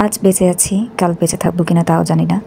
আজ বেঁচে আছি, কাল বেঁচে থাকবো কিনা তাও জানি না।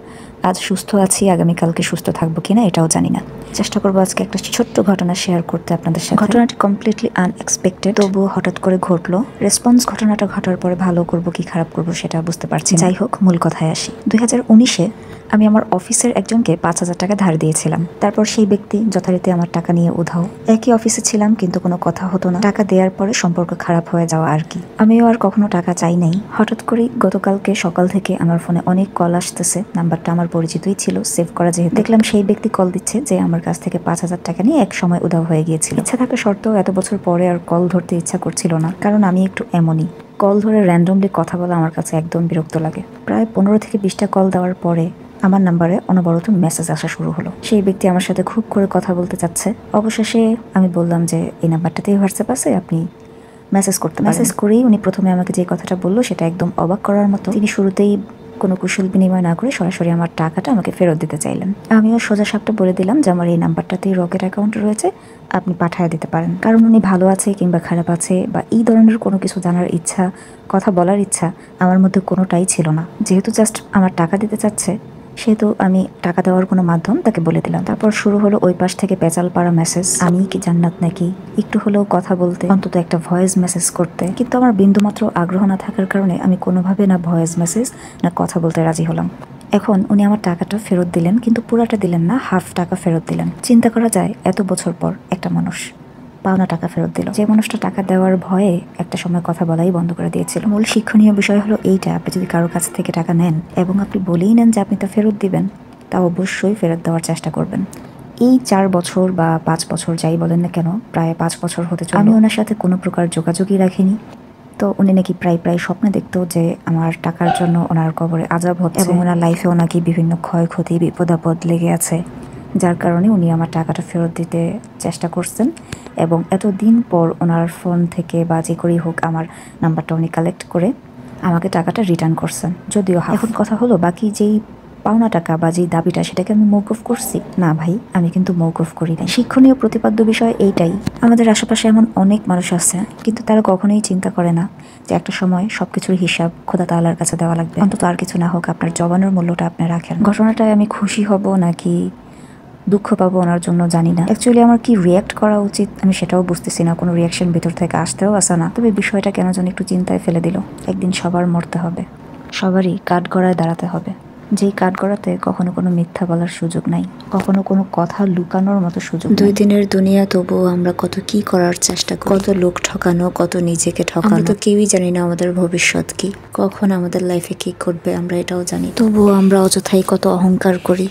আজ সুস্থ আছি, আগামীকালকে সুস্থ থাকবো কিনা এটাও জানি না। চেষ্টা করবো আজকে একটা ছোট্ট ঘটনা শেয়ার করতে আপনাদের সাথে। ঘটনাটি কমপ্লিটলি আনএক্সপেক্টেড, তবুও হঠাৎ করে ঘটলো। রেসপন্স ঘটনাটা ঘটার পরে ভালো করবো কি খারাপ করবো সেটা বুঝতে পারছি। যাই হোক, মূল কথায় আসি। 2019-এ আমি আমার অফিসের একজনকে 5,000 টাকা ধার দিয়েছিলাম। তারপর সেই ব্যক্তি যথারীতি আমার টাকা নিয়ে উধাও। একই অফিসে ছিলাম কিন্তু কোনো কথা হতো না। টাকা দেওয়ার পরে সম্পর্ক খারাপ হয়ে যাওয়া আর কি। আমিও আর কখনো টাকা চাই নাই। হঠাৎ করেই গতকালকে সকাল থেকে আমার ফোনে অনেক কল আসতেছে। নাম্বারটা আমার পরিচিতই ছিল, সেভ করা যেহেতু। দেখলাম সেই ব্যক্তি কল দিচ্ছে যে আমার কাছ থেকে 5,000 টাকা নিয়ে এক সময় উধাও হয়ে গিয়েছিল। ইচ্ছা থাকা সত্ত্বেও এত বছর পরে আর কল ধরতে ইচ্ছা করছিল না, কারণ আমি একটু এমনই। কল ধরে র্যান্ডমলি কথা বলা আমার কাছে একদম বিরক্ত লাগে। প্রায় 15 থেকে 20টা কল দেওয়ার পরে আমার নাম্বারে অনবরত মেসেজ আসা শুরু হলো। সেই ব্যক্তি আমার সাথে খুব করে কথা বলতে চাচ্ছে। অবশেষে আমি বললাম যে এই নাম্বারটাতেই হোয়াটসঅ্যাপ আছে, আপনি মেসেজ করতে পারেন। মেসেজ করেই উনি প্রথমে আমাকে যে কথাটা বললো সেটা একদম অবাক করার মতো। তিনি শুরুতেই কোনো কুশল বিনিময় না করে সরাসরি আমার টাকাটা আমাকে ফেরত দিতে চাইলেন। আমিও সোজা সাপটা বলে দিলাম যে আমার এই নাম্বারটাতেই রকেট অ্যাকাউন্ট রয়েছে, আপনি পাঠিয়ে দিতে পারেন। কারণ উনি ভালো আছে কিংবা খারাপ আছে বা এই ধরনের কোনো কিছু জানার ইচ্ছা, কথা বলার ইচ্ছা আমার মধ্যে কোনোটাই ছিল না। যেহেতু জাস্ট আমার টাকা দিতে চাচ্ছে, সেহেতু আমি টাকা দেওয়ার কোনো মাধ্যম তাকে বলে দিলাম। তারপর শুরু হলো ওই পাশ থেকে পেঁচাল পাড়া মেসেজ। আমি কি জান্নাত নাকি, একটু হলেও কথা বলতে, অন্তত একটা ভয়েস মেসেজ করতে। কিন্তু আমার বিন্দুমাত্র আগ্রহ না থাকার কারণে আমি কোনোভাবে না ভয়েস মেসেজ না কথা বলতে রাজি হলাম। এখন উনি আমার টাকাটা ফেরত দিলেন, কিন্তু পুরাটা দিলেন না, হাফ টাকা ফেরত দিলেন। চিন্তা করা যায় এত বছর পর একটা মানুষ পাওনা টাকা ফেরত দিল, যে মানুষটা টাকা দেওয়ার ভয়ে একটা সময় কথা বলাই বন্ধ করে দিয়েছিল। মূল শিক্ষণীয় বিষয় হলো এইটা, আপনি যদি কারোর কাছ থেকে টাকা নেন এবং আপনি বলেই নেন যে আপনি তা ফেরত দিবেন, তা অবশ্যই ফেরত দেওয়ার চেষ্টা করবেন। এই 4 বছর বা 5 বছর যাই বলেন না কেন, প্রায় 5 বছর হতে চলে আমি ওনার সাথে কোনো প্রকার যোগাযোগই রাখিনি। তো উনি নাকি প্রায় স্বপ্নে দেখতো যে আমার টাকার জন্য ওনার কবরে আযাব হচ্ছে এবং ওনার লাইফেও নাকি বিভিন্ন ক্ষয়ক্ষতি, বিপদ আপদ লেগে আছে, যার কারণে উনি আমার টাকাটা ফেরত দিতে চেষ্টা করছেন। এবং এতদিন পর ওনার ফোন থেকে বা যে করেই হোক আমার নাম্বারটা উনি কালেক্ট করে আমাকে টাকাটা রিটার্ন করছেন। যদিও এখন কথা হলো, বাকি যেই পাওনা টাকা বা যেই দাবিটা, সেটাকে আমি মওকুফ করছি না ভাই, আমি কিন্তু মওকুফ করি না। শিক্ষণীয় প্রতিপাদ্য বিষয় এইটাই, আমাদের আশেপাশে এমন অনেক মানুষ আছে কিন্তু তারা কখনোই চিন্তা করে না যে একটা সময় সবকিছুর হিসাব খোদা তাআলার কাছে দেওয়া লাগবে। অন্তত আর কিছু না হোক আপনার জবানের মূল্যটা আপনি রাখেন। ঘটনাটায় আমি খুশি হব নাকি দুঃখ পাবো ওনার জন্য জানি না। অ্যাকচুয়ালি আমার কি রিয়াক্ট করা উচিত আমি সেটাও বুঝতেছি না। কোনো রিয়াকশন ভিতর থেকে আসতেও আসে না। তবে বিষয়টা কেন যেন একটু চিন্তায় ফেলে দিল। একদিন সবার মরতে হবে, সবারই কাঠগড়ায় দাঁড়াতে হবে, যেই কাঠগড়াতে কখনো কোনো মিথ্যা বলার সুযোগ নাই, কখনো কোনো কথা লুকানোর মতো সুযোগ। 2 দিনের দুনিয়া, তবুও আমরা কত কি করার চেষ্টা করি, কত লোক ঠকানো, কত নিজেকে ঠকানো। আমরা তো কেউই জানি না আমাদের ভবিষ্যৎ কি, কখন আমাদের লাইফে কি ঘটবে আমরা এটাও জানি, তবুও আমরা অযথাই কত অহংকার করি।